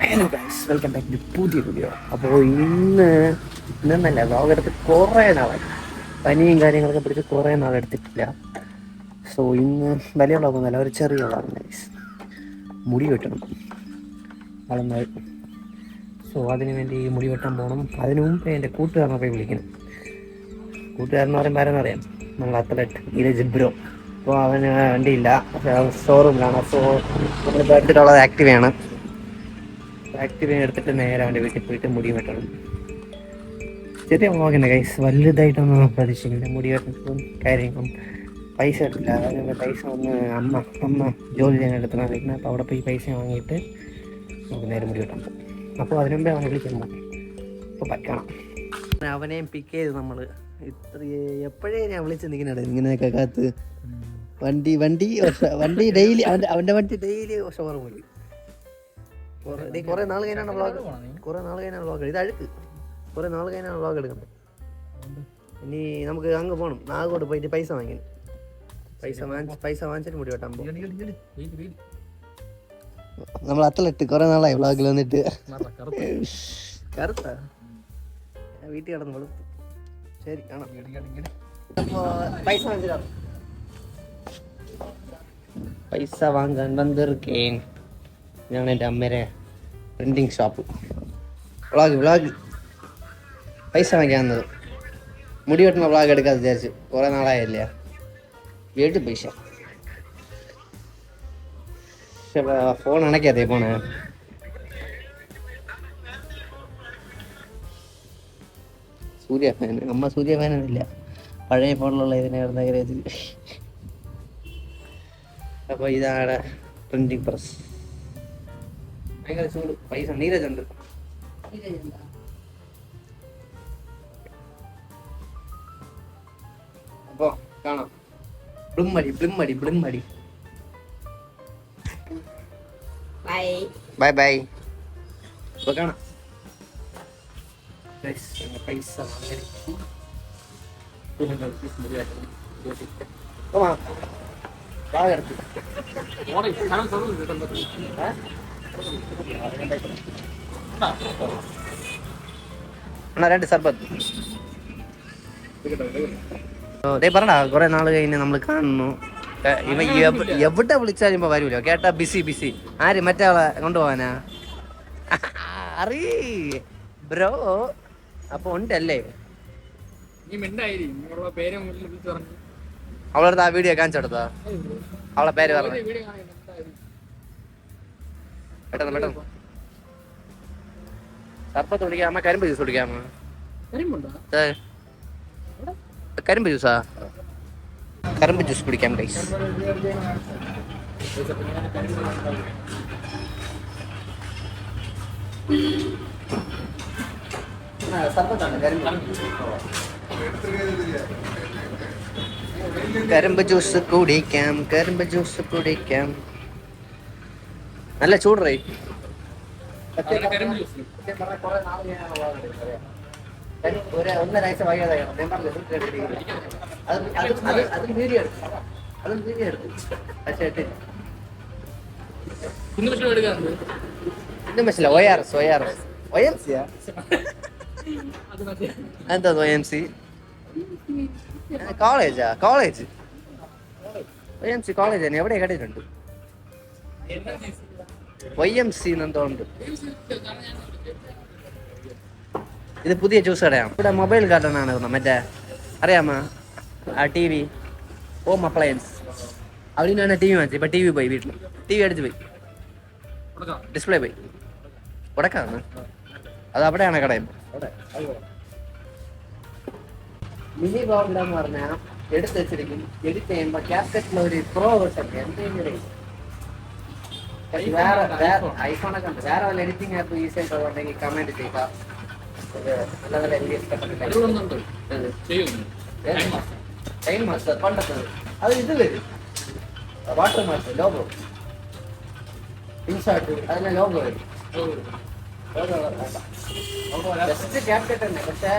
Hello guys, welcome back to പുതിയ video. അപ്പോൾ ഇന്നല്ല വ്ളോഗ് എടുത്ത് കുറേ നാളായി. പനിയും കാര്യങ്ങളൊക്കെ പിടിച്ച് കുറേ നാളെടുത്തിട്ടില്ല. സോ ഇന്ന് വലിയ വ്ളോഗൊന്നുമല്ല, ഒരു ചെറിയ വ്ളോഗ് ഗൈസ്. മുടി വെട്ടണം വളർന്നത്. സോ അതിന് വേണ്ടി മുടി വെട്ടാൻ പോകണം. അതിനു മുമ്പ് എൻ്റെ കൂട്ടുകാരനെ പോയി വിളിക്കണം. കൂട്ടുകാരൻ പറയുമ്പോൾ ആരെന്നറിയാം, നമ്മൾ അത്ലറ്റ് നീരജ് ബ്രോ. അപ്പോൾ അവന് വണ്ടിയില്ല, ഷോറൂമിലാണ്. അപ്പോൾ നമ്മൾ എടുത്തിട്ടുള്ളത് ആക്റ്റീവയാണ്. ആക്റ്റീവ് എടുത്തിട്ട് നേരെ അവൻ്റെ വീട്ടിൽ പോയിട്ട് മുടി വെട്ടണം. ചെറിയ വ്ളോഗിൻ്റെ ഗൈസ്, വലുതായിട്ടൊന്നും പ്രതീക്ഷിക്കില്ല. മുടി വെട്ടണം കാര്യങ്ങളും പൈസ ഇട്ടില്ല. അതിനുള്ള പൈസ ഒന്ന് അമ്മ ജോലി ചെയ്യാൻ എടുത്താണ് അറിയിക്കുന്നത്. അപ്പോൾ അവിടെ പോയി പൈസ വാങ്ങിയിട്ട് നമുക്ക് നേരെ മുടി വെട്ടാൻ പോകും. അപ്പോൾ അതിനുമ്പേ അവനെ വിളിക്കാൻ പോകും. അപ്പോൾ പറ്റണം. അവനെയും പിക്ക് ചെയ്ത് നമ്മൾ എപ്പോഴേ ഞാൻ വിളിച്ച് നിൽക്കുന്നുണ്ട് ഇങ്ങനെയൊക്കെ കാത്ത്. വണ്ടി ഡെയിലി അവൻ്റെ വണ്ടി ഡെയിലി ഷോറൂം പോയി. കുറെ നാൾ കഴിഞ്ഞാണ് വ്ളോഗ് ഇത് അഴുക്ക്. കുറെ നാൾ കഴിഞ്ഞാണ് വ്ളോഗ് എടുക്കുന്നത്. ഇനി നമുക്ക് അങ്ങ് പോകണം, നാഗോട് പോയിട്ട് പൈസ വാങ്ങിക്കണം. പൈസ വാങ്ങിച്ചിട്ട് മുടി വെട്ടാൻ പോകും. നമ്മൾ അത്ലറ്റ് കുറെ നാളായി വ്ളോഗിൽ വന്നിട്ട്. കറുത്ത വീട്ടിൽ കിടന്ന് വെളുത്തു. ശരി കാണാം. അപ്പോൾ പൈസ വാങ്ങിച്ചിട്ടാണ് പൈസ വാങ്ങാൻ വന്നിരിക്കേൻ. ഞാൻ എൻ്റെ അമ്മേരെ പ്രിൻറ്റിങ് ഷോപ്പ് വ്ളോഗ് പൈസ വാങ്ങിക്കാവുന്നത്. മുടി വെട്ടുന്ന വ്ളോഗ് എടുക്കാതെ വിചാരിച്ചു. കുറേ നാളായില്ല വീട്ടിൽ പൈസ. പക്ഷെ ഫോൺ അണക്കാതെ പോണേ. സൂര്യ ഫാൻ, അമ്മ സൂര്യ ഫാനൊന്നുമില്ല. പഴയ ഫോണിലുള്ള ഇതിനായിരുന്നു കരുതി. അപ്പോൾ ഇതാണ് പ്രിൻറ്റിങ് പ്രസ്. ഭയങ്കര ചൂട്. പൈസ നീരജുണ്ട്. അപ്പോ കാണാം. ബ്ലിമ്മടി. ബൈ. അപ്പൊ കാണാം. പൈസ രണ്ട് സർബത്ത് പറടാ. കുറെ നാള് കഴിഞ്ഞ് നമ്മൾ കാണുന്നു. ഇവ എവിടെ വിളിച്ചാലും ഇപ്പൊ വരൂലോ. കേട്ടാ ബിസി. ആര് മറ്റേ ആളെ കൊണ്ടുപോവാനാ അറി ബ്രോ. അപ്പൊ ഉണ്ടല്ലേ. അവളടുത്ത് ആ വീഡിയോ കാണിച്ചെടുത്താ. അവളെ പേര് പറഞ്ഞു. പെട്ടെന്ന് സർപ്പത്ത് കുടിക്കാമ. കരിമ്പ് ജ്യൂസ് കുടിക്കാമോ? കരിമ്പ് ജ്യൂസാ. കരിമ്പ് ജ്യൂസ് കുടിക്കാം ഗൈസ്. കരിമ്പ് ജ്യൂസ് കുടിക്കാം. നല്ല ചൂടറേ. ഒന്നരാഴ്ച വൈകാതെയാണ് വീഡിയോ എടുത്തു. പക്ഷേ മനസ്സില OMC എന്താ OMC? കോളേജ് OMC കോളേജ് തന്നെ. എവിടെ കേട്ടിട്ടുണ്ട് YMC എന്തോ ഉണ്ട്. ഇത് പുതിയ ജ്യൂസ് കടയാണ്. ഇവിടെ മൊബൈൽ ഗാർഡനാണ്. മറ്റേ അറിയാമോ ആ TV ഹോം അപ്ലയൻസ്. അവിടെ TV വാങ്ങിച്ചു. ഇപ്പൊ TV പോയി. വീട്ടിൽ TV അടിച്ചു പോയി. ഡിസ്പ്ലേ പോയി. ഉടക്കാണ് അത്. അവിടെയാണ് കടയും. മിനി ബ്ലോഗിലെന്ന് പറഞ്ഞാൽ എടുത്ത് വെച്ചിരിക്കും. എഡിറ്റ് ചെയ്യുമ്പോൾ ക്യാപ്കട്ടിൽ ഒരു പ്രോ വെർഷൻ എന്തെങ്കിലും വേറെ ഐഫോണൊക്കെ ഉണ്ട്. വേറെ വല്ല എഡിറ്റിംഗ് ആപ്പ് യൂസ് ചെയ്തിട്ടുണ്ടെങ്കിൽ കമന്റ് ചെയ്യുക. നല്ല എനിക്ക് ഇഷ്ടപ്പെട്ടിട്ടുണ്ട്. ടൈം മാസ്റ്റർ പണ്ടത്തത് അത് ഇത് വരും. വാട്ടർ മാസ്റ്റർ ലോഗോ ഇൻഷാട്ട് അതിന് ലോഗോ വരും. ജസ്റ്റ് ക്യാപ്കട്ട് തന്നെ. പക്ഷേ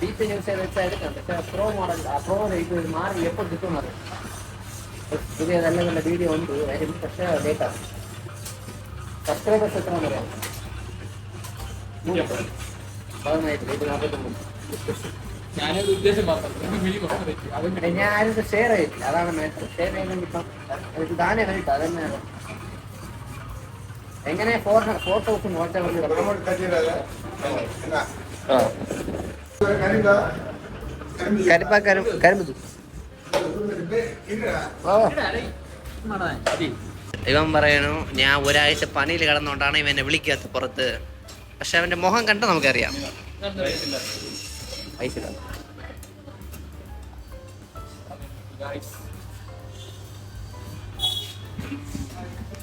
ഡീപ്പ് യൂസ് ചെയ്ത് വെച്ചാൽ എടുക്കാം. പക്ഷേ പ്രോ മോഡൽ പ്രോ ഇത് മാറി എപ്പോൾ കിട്ടുന്നത്. പുതിയ നല്ല വീഡിയോ ഉണ്ട് വരും. പക്ഷേ ലേറ്റാണ്. സബ്സ്ക്രൈബേഴ്സ് എത്ര പറയാം. ഞാനൊരു ഉദ്ദേശം പറഞ്ഞു. ഞാനിത് ഷെയർ ചെയ്തില്ല, അതാണ് മാറ്റർ. ഷെയർ ചെയ്യണമെങ്കിൽ ഇപ്പം ഇത് താനേ വരില്ല, അതന്നെയാണ്. എങ്ങനെ 4,000 കരിപ്പാക്കാരും കരിമ്പ്. ഇവൻ പറയണു ഞാൻ ഒരാഴ്ച പണിയിൽ കിടന്നുകൊണ്ടാണ് ഇവനെ വിളിക്കാത്ത പുറത്ത്. പക്ഷെ അവന്റെ മുഖം കണ്ട് നമുക്കറിയാം പൈസ.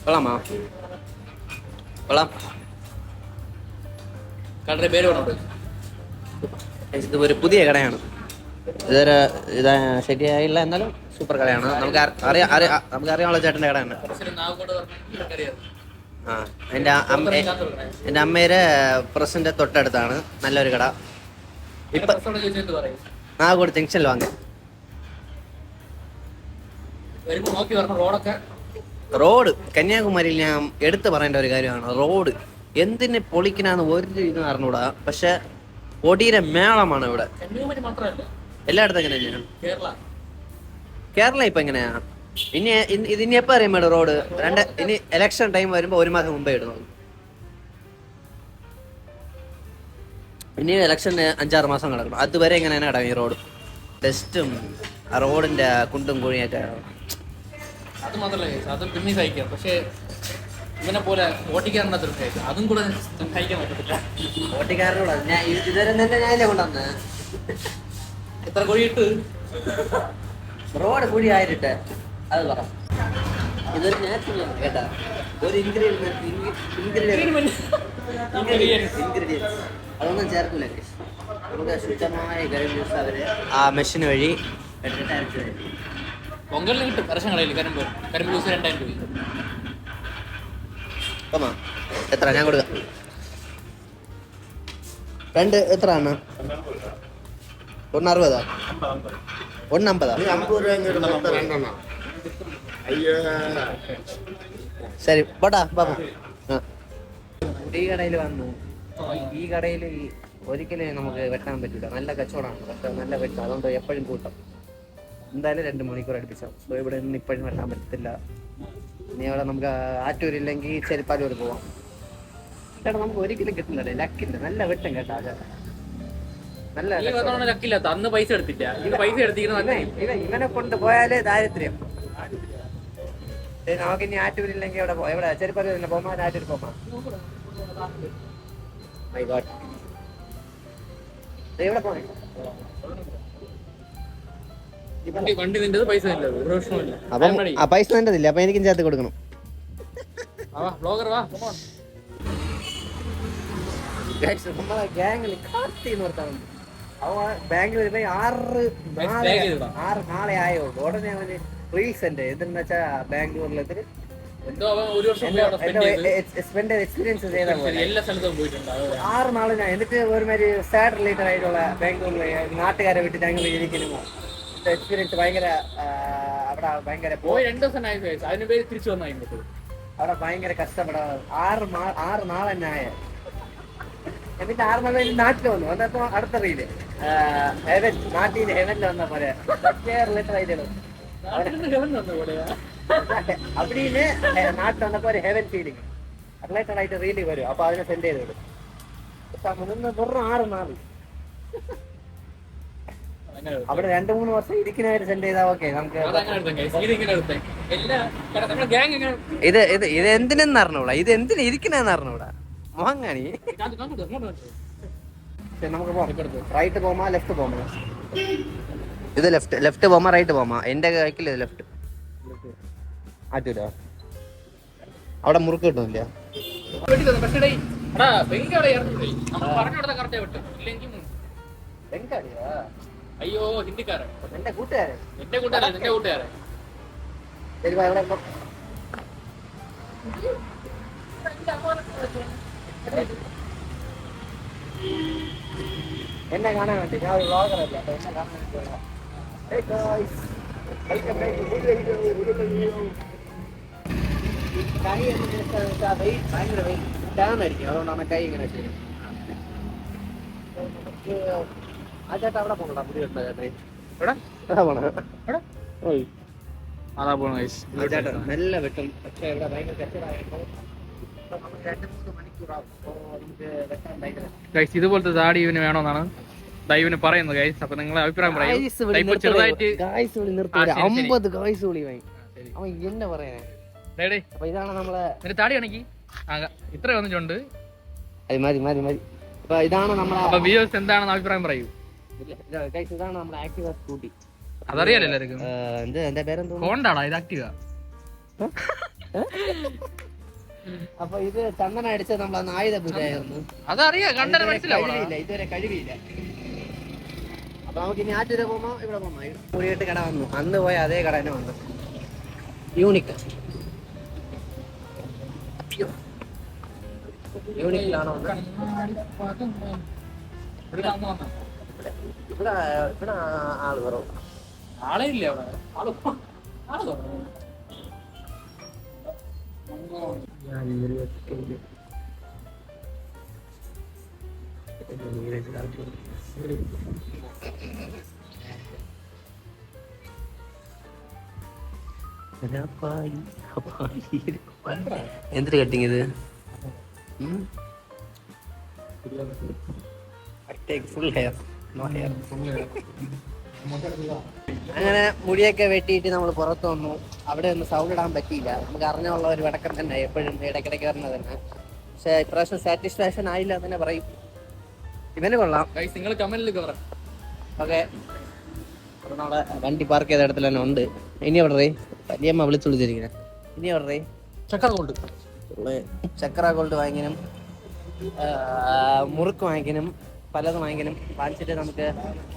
കൊള്ളാമോ? കൊള്ളാം. കടയുടെ പേര് പറഞ്ഞു. ഇത് ഒരു പുതിയ കടയാണ്. ഇതാ ശരിയായില്ല, എന്നാലും സൂപ്പർ കടയാണ്. നമുക്കറിയാമുള്ള ചേട്ടൻ്റെ കടയാണ്. ആ, എൻ്റെ അമ്മയുടെ പ്രസിന്റെ തൊട്ടടുത്താണ്. നല്ലൊരു കട. ഇപ്പൊ നാഗോട് ജംഗ്ഷനിൽ വാങ്ങി. റോഡ് കന്യാകുമാരിയിൽ ഞാൻ എടുത്തു പറയേണ്ട ഒരു കാര്യമാണ്. റോഡ് എന്തിന് പൊളിക്കനാന്ന് ഒരു ഇത് അറിഞ്ഞൂടാ. പക്ഷെ പൊടിയുടെ മേളമാണ് ഇവിടെ. എല്ലായിടത്തും എങ്ങനെ തന്നെയാണ്. കേരള ഇപ്പൊ എങ്ങനെയാ? ഇനി എപ്പോ അറിയാൻ വേണ്ട റോഡ്? ഇനി ഇലക്ഷൻ ടൈം വരുമ്പോ 1 മാസം മുമ്പേ ഇടുന്നു. ഇനി ഇലക്ഷന് 5-6 മാസം കിടക്കണം. അതുവരെ എങ്ങനെയാണ് കിടക്കും ഈ റോഡ്? ടെസ്റ്റും ആ റോഡിന്റെ കുണ്ടും കുഴിയൊക്കെ. അത് മാത്രമല്ല, അത് പിന്നെ സഹിക്കാം. പക്ഷേ ഇവനെ പോലെ ഓട്ടിക്കാരനകത്ത് സഹിക്കാം. അതും കൂടെ സഹിക്കാൻ പറ്റത്തില്ല. ഓട്ടിക്കാരനോട് ഞാൻ ഇതുവരെ തന്നെ ഞാനില്ലേ കൊണ്ടുവന്ന് എത്ര കുഴിയിട്ട് റോഡ് കുഴി ആയിട്ടിട്ട് അത് പറ. ഇതൊരു നാച്ചുറലാണ് കേട്ടാ. ഒരു ഇൻഗ്രീഡിയൻസ് അതൊന്നും ചേർക്കൂല. നമുക്ക് ശുദ്ധമായ ഗരം ജ്യൂസ് അവര് ആ മെഷീൻ വഴി എടുത്തിട്ട് അരച്ചു തരും. പൊങ്കലിന് കിട്ടും റേഷൻ കടയിൽ കരിമ്പ് ജ്യൂസ് 2000 രൂപ. എത്ര ഞാൻ കൊടുക്കാം? 2 എത്ര ആണ്? 160. 150. ശരി പോട്ടാ ബാബു. ഈ കടയിൽ വന്നു. ഈ കടയിൽ ഒരിക്കലും നമുക്ക് വെട്ടാൻ പറ്റില്ല. നല്ല കച്ചവടമാണ്, പക്ഷെ നല്ല വെട്ടം. അതുകൊണ്ട് എപ്പോഴും കൂട്ടം. എന്തായാലും 2 മണിക്കൂർ അടുപ്പിച്ചാവും. സോ ഇവിടെ നിന്ന് ഇപ്പോഴും വെട്ടാൻ പറ്റത്തില്ല. ഇനി അവിടെ നമുക്ക് ആറ്റൂരില്ലെങ്കിൽ ചെരുപ്പാലൂർ പോവാം. ചേട്ടാ നമുക്ക് ഒരിക്കലും കിട്ടുന്നില്ല, ലക്കില്ല. നല്ല വെട്ടം കേട്ടാ. നല്ല ലക്കില്ലാത്ത അന്ന് പൈസ എടുത്തില്ല. പൈസ എടുത്തിരിക്കുന്ന ഇവനെ കൊണ്ട് പോയാലേ ദാരിദ്ര്യം. നമുക്ക് ഇനി ആറ്റൂരില്ലെങ്കിൽ എവിടെ ചെരുപ്പാലൂർ തന്നെ പോകാം. ആറ്റൂർ പോകാം. മൈ ഗോഡ്, എവിടെ പോണേ? വണ്ടി നിന്റെ പൈസ അപ്പം ആ പൈസ നിന്റെതില്ല. അപ്പൊ എനിക്കും ചേർത്ത് കൊടുക്കണം. നമ്മളെ ഗാംഗിൽ കാർത്തി എന്ന് പറഞ്ഞാൽ അവ ബാംഗ്ലൂർ 6 നാളെ ആയോ. ഉടനെ അവന് റീൽസ് ഉണ്ട്. എന്തെന്ന് വെച്ചാ ബാംഗ്ലൂരിൽ എക്സ്പീരിയൻസ് ചെയ്ത പോലെ 6 നാള് ഞാൻ. എന്നിട്ട് ഒരുമാതിരി സാഡ് റിലേറ്റഡ് ആയിട്ടുള്ള ബാംഗ്ലൂരിലെ നാട്ടുകാരെ വിട്ടിട്ട് അങ്ങനെ ഇരിക്കുന്നു. എക്സ്പീരിയൻസ് ഭയങ്കര. അവിടെ ഭയങ്കര തിരിച്ചു വന്നു. അവിടെ ഭയങ്കര കഷ്ടപ്പെടാ. 6 നാൾ തന്നെ ആയ. എന്നിട്ട് 6 നാൾ നാട്ടിൽ വന്നു. വന്നപ്പോ അടുത്ത റീല് ഹെവൻ, നാട്ടിൽ ഹെവനിൽ വന്ന പോലെ റിലേറ്റഡ് ആയിട്ടുള്ള அப்படின்னு നാട്ടിൽ വന്നപ്പോ ഒരു ഹെവൻ ഫീലിംഗ് റിലേറ്റഡ് ആയിട്ട് റീല് വരും. അപ്പൊ അതിനെ സെൻഡ് ചെയ്ത് വിടും. വെറും 6 നാൾ അവിടെ 2-3 വർഷം ഇരിക്കുന്നവര് സെൻഡ് ചെയ്താൽ ഓക്കെ. നമുക്ക് ഇത് എന്തിനെന്ന് അറിഞ്ഞൂടാ. ഇത് എന്തിനാ ഇരിക്കണെന്ന് അറിഞ്ഞൂടാ. മോഹങ്ങാണി. നമുക്ക് റൈറ്റ് പോമാ ലെഫ്റ്റ് പോമാ? ഇത് ലെഫ്റ്റ് പോമാ റൈറ്റ് പോമാ? എന്റെ കൈക്കില്ല ഇത് ലെഫ്റ്റ്. ആറ്റൂല അവിടെ മുറുക്ക് കിട്ടുന്നില്ല. അയ്യോ ഹിന്ദിക്കാരൻ. എന്റെ കൂട്ടുകാരൻ. എന്നെ കാണാൻ വേണ്ടി ഞാൻ ഒരു വ്ളോഗറല്ല. അപ്പൊ എന്നെ കാണാൻ വേണ്ടി കൈ ഭയങ്കര വെയിറ്റ് ടാൻ അടിക്കും. അതുകൊണ്ടാണ് കൈ ഇങ്ങനെ ചെയ്യുന്നത്. നമുക്ക് ആ ചേട്ടാ അവിടെ പോകണോ മുടി വെട്ടണ ചേട്ടൻ എവിടെ അതാ പോണ എവിടെ അതാ പോണ ഗൈസ്. ചേട്ടാ നല്ല വെട്ടും പക്ഷേ ഇവിടെ ഭയങ്കര കച്ചവടമായപ്പോൾ ഇപ്പൊ നമ്മൾ 2-3 മണിക്കൂറാവും. അപ്പോൾ നമുക്ക് വെട്ടാൻ ഭയങ്കര ഗൈസ് ഇതുപോലത്തെ താടി ഇവന് വേണമെന്നാണ് ദൈവന് പറയുന്നത് ഗൈസ്. അപ്പൊ നിങ്ങളെ അഭിപ്രായം പറയും. ഇപ്പൊ ചെറുതായിട്ട് ഗായ്സ് വിളി നിർത്തി 50 ഗായ്സ് വിളി വാങ്ങി അവൻ എന്നെ പറയാനേ. അപ്പൊ ഇതാണ് നമ്മളെ നിന്റെ താടി ആണെങ്കിൽ ഇത്ര വന്നിട്ടുണ്ട്. അത് മതി മതി മതി. അപ്പൊ ഇതാണ് നമ്മളെ അപ്പൊ വ്യൂവേഴ്സ് എന്താണെന്ന് അഭിപ്രായം പറയൂ. ഗായ്സ് ഇതാണ് നമ്മളെ ആക്റ്റീവ സ്കൂട്ടി. അതറിയാലോ എല്ലാവർക്കും. എന്താ പേരെന്തോ ഹോണ്ടാടാ ഇത് ആക്റ്റീവ. അപ്പൊ ഇത് ചന്ദന അടിച്ചത് നമ്മളെ ആയുധ പൂജയായിരുന്നു. അതറിയാം, കണ്ടത് മനസ്സിലാവും. ഇതുവരെ കഴിവില്ല. അപ്പൊ നമുക്ക് ഇനി ആറ്റിര പോമോ ഇവിടെ പോമോ? മുറിയിട്ട് കട വന്നു, അന്ന് പോയ അതേ കട തന്നെ വന്നു. യൂണിക് യൂണിക്കിലാണോ? ഇവിടെ ഇവിടെ ആള് കുറവ്. ആളെ ഇല്ല അവിടെ. ആള് എന്തൊരു കട്ടിങ് ഇത്? Full hair, no hair. അങ്ങനെ മുടിയൊക്കെ വെട്ടിയിട്ട് നമ്മൾ പുറത്ത് വന്നു. അവിടെ ഒന്നും സൗണ്ട് ഇടാൻ പറ്റിയില്ല. നമുക്ക് അറിഞ്ഞുള്ള ഒരു വടക്കം തന്നെ, എപ്പോഴും ഇടയ്ക്കിടയ്ക്ക് വരുന്നത് തന്നെ. പക്ഷെ ഇപ്രാവശ്യം സാറ്റിസ്ഫാക്ഷൻ ആയില്ല തന്നെ പറയും. ഇവന് കൊള്ളാം. നിങ്ങൾ കമന്റിൽ കയറാം. ഓക്കെ, അപ്പൊ നമ്മളെ വണ്ടി പാർക്ക് ചെയ്ത ഇടത്തിൽ തന്നെ ഉണ്ട്. ഇനി എവിടെ വലിയമ്മ വിളിച്ചു വിളിച്ചിരിക്കുന്നത്? ഇനി എവിടെ ചക്കര ഗോൾഡ്, ചക്ര ഗോൾഡ് വാങ്ങിനും മുറുക്ക് വാങ്ങിക്കണം, പലതും വാങ്ങിക്കണം. വാങ്ങിച്ചിട്ട് നമുക്ക്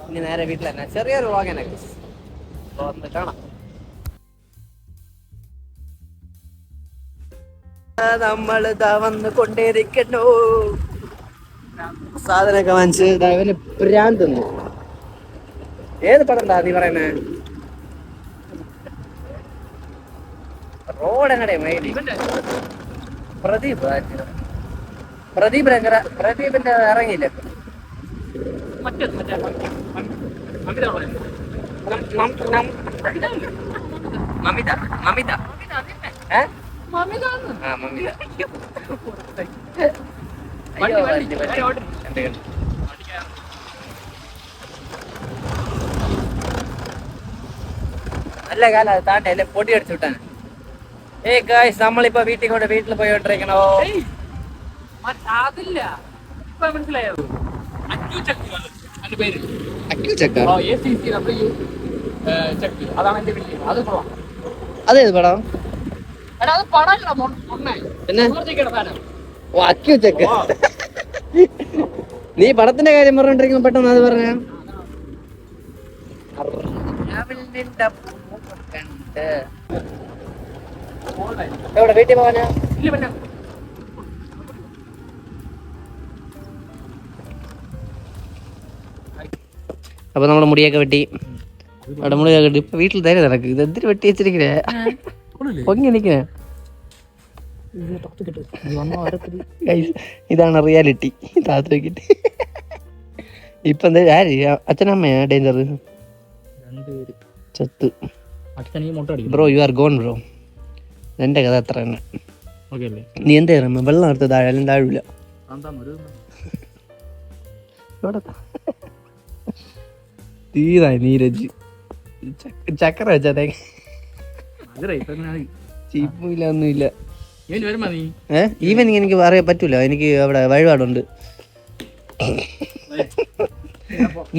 ഇനി നേരെ വീട്ടിൽ തന്നെ ചെറിയൊരു വ്ളോഗാനൊക്കെ ഒന്ന് കാണാം. നമ്മൾ വന്ന് കൊണ്ടേയിരിക്കണോ സാധനമൊക്കെ വാങ്ങിച്ച് ഇവന് ഭ്രാന്തുന്നു. ഏത് പടണ്ടാ നീ പറയുന്നേ? റോഡ് എങ്ങടെ മൈലി പ്രദീപ് പ്രദീപിന്റെ ഇറങ്ങിയില്ല. മമിത മമിത നല്ല കാലം അത് താണ്ടെ അല്ലെ പൊടി അടിച്ചു വിട്ടാണ്. ഏയ് ഗായ്സ്, നമ്മളിപ്പോ വീട്ടിൽ പോയിക്കൊണ്ടിരിക്കണോ? അതില്ല, ഇപ്പൊ മനസ്സിലായോ? അതാണ് എന്റെ വീട്ടിൽ. അത് കൊള്ളാം. അതേത് പടം? അത് പടമല്ല പിന്നെ ഓ അക്യു ചെക്ക്. നീ പടത്തിന്റെ കാര്യം പറഞ്ഞോണ്ടിരിക്കുമ്പോ പെട്ടെന്ന് അത് പറഞ്ഞ എവിടെ വീട്ടിൽ പോവാനാ? അപ്പൊ നമ്മള് മുടിയൊക്കെ വെട്ടി, മുടിയൊക്കെ വെട്ടി ഇപ്പൊ വീട്ടിൽ തരും നടക്ക്. ഇത് എന്തിനു വെട്ടി വെച്ചിരിക്കണേ? പൊങ്ങി നിക്കണേ. ഇതാണ് റിയാലിറ്റി. രാത്രിക്കിട്ട് ഇപ്പൊ എന്താ ആര് അച്ഛനമ്മയാ ഡേഞ്ചർ ചത്ത്? Bro you are gone bro. എന്റെ കഥ അത്ര തന്നെ. നീ എന്താ വെള്ളം എടുത്ത് താഴെ താഴില്ല. തീരാ നീരജ് ചക്കര വെച്ചാ ചീപ്പുമില്ല ഒന്നുമില്ല. ഈവനിങ് എനിക്ക് പറയാൻ പറ്റൂല, എനിക്ക് അവിടെ വഴിപാടുണ്ട്.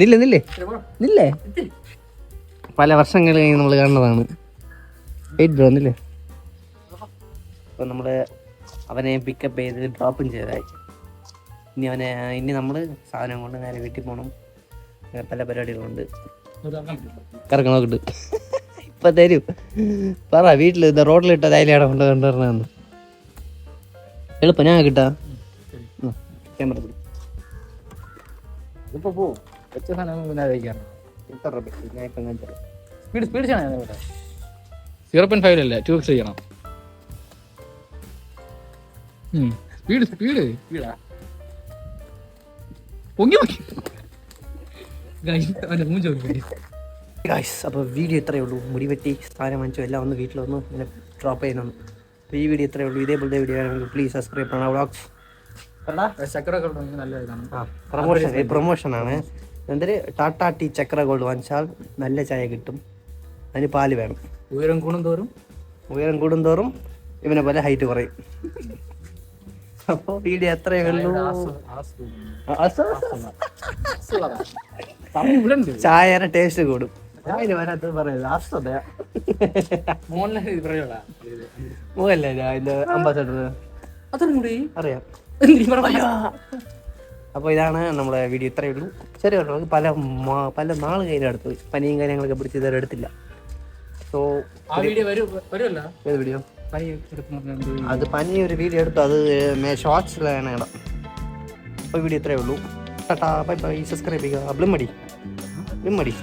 നില്ലേ പല വർഷങ്ങൾ കഴിഞ്ഞ് നമ്മൾ കാണുന്നതാണ്. വെയിറ്റ് ബ്രോ നില്ലേ. അപ്പൊ നമ്മള് അവനെ പിക്കപ്പ് ചെയ്ത് ഡ്രോപ്പും ചെയ്തായി. ഇനി നമ്മള് സാധനം കൊണ്ട് നേരെ വീട്ടിൽ പോകണം. പല പരിപാടികളുണ്ട്. കറങ്ങ നോക്കിട്ട് ഇപ്പൊ തരൂ. പറ വീട്ടിൽ റോഡിലിട്ട തൈലയുടെ കൊണ്ട് കൊണ്ടുവരണമെന്ന്. എളുപ്പം ഞാൻ കിട്ടാ ക്യാമറ ഇപ്പൊ പോവും. വെച്ച സാധനം പിന്നെ കഴിക്കാറ്. 0.5 അല്ല 2x ചെയ്യണം. സ്പീഡ് പൊങ്ങി പൊങ്ങി അവൻ്റെ മൂഞ്ചി നോക്കി ഗൈസ് അപ്പോൾ വീഡിയോ ഇത്രയേ ഉള്ളൂ. മുടി വെട്ടി സ്ഥാനം വാങ്ങിച്ചു എല്ലാം ഒന്ന് വീട്ടിൽ വന്ന് ഇങ്ങനെ ഡ്രോപ്പ് ചെയ്യുന്നു. അപ്പോൾ ഈ വീഡിയോ ഇത്രയേ ഉള്ളൂ. ഇതേപോലത്തെ വീഡിയോ ആണെങ്കിൽ പ്ലീസ് സബ്സ്ക്രൈബ് ചെയ്യണം. വ്ളോഗ്സ് ചക്കര നല്ല ഇതാണ്. പ്രൊമോഷനാണ്. എന്തൊരു ടാറ്റ ടീ ചക്ര ഗോൾഡ് വാങ്ങിച്ചാൽ നല്ല ചായ കിട്ടും. അതിന് പാല് വേണം. ഉയരം കൂടുന്തോറും ഇവനെ പോലെ ഹൈറ്റ് കുറയും. അപ്പോൾ വീഡിയോ എത്രയേ ഉള്ളൂ. ചായയുടെ ടേസ്റ്റ് കൂടും. അതിന് വരാത്തത് പറയുന്നത് മോഹൻലാൽ ഇതിന്റെ അംബാസഡർ അറിയാം. അപ്പോൾ ഇതാണ് നമ്മുടെ വീഡിയോ. ഇത്രയേ ഉള്ളൂ. ചെറിയ നമുക്ക് പല നാൾ കഴിഞ്ഞ അടുത്ത് പനിയും കാര്യങ്ങളൊക്കെ പിടിച്ച് ഇതുവരെ എടുത്തില്ല. സോ ഏത് വീഡിയോ? അത് പനി ഒരു വീഡിയോ എടുത്തു. അത് ഷോർട്സിലാണ് ഇടാം. അപ്പോൾ വീഡിയോ ഇത്രയേ ഉള്ളൂ. Tata bye bye. സബ്സ്ക്രൈബ് ചെയ്യുക. ബ്ലിമ്മടി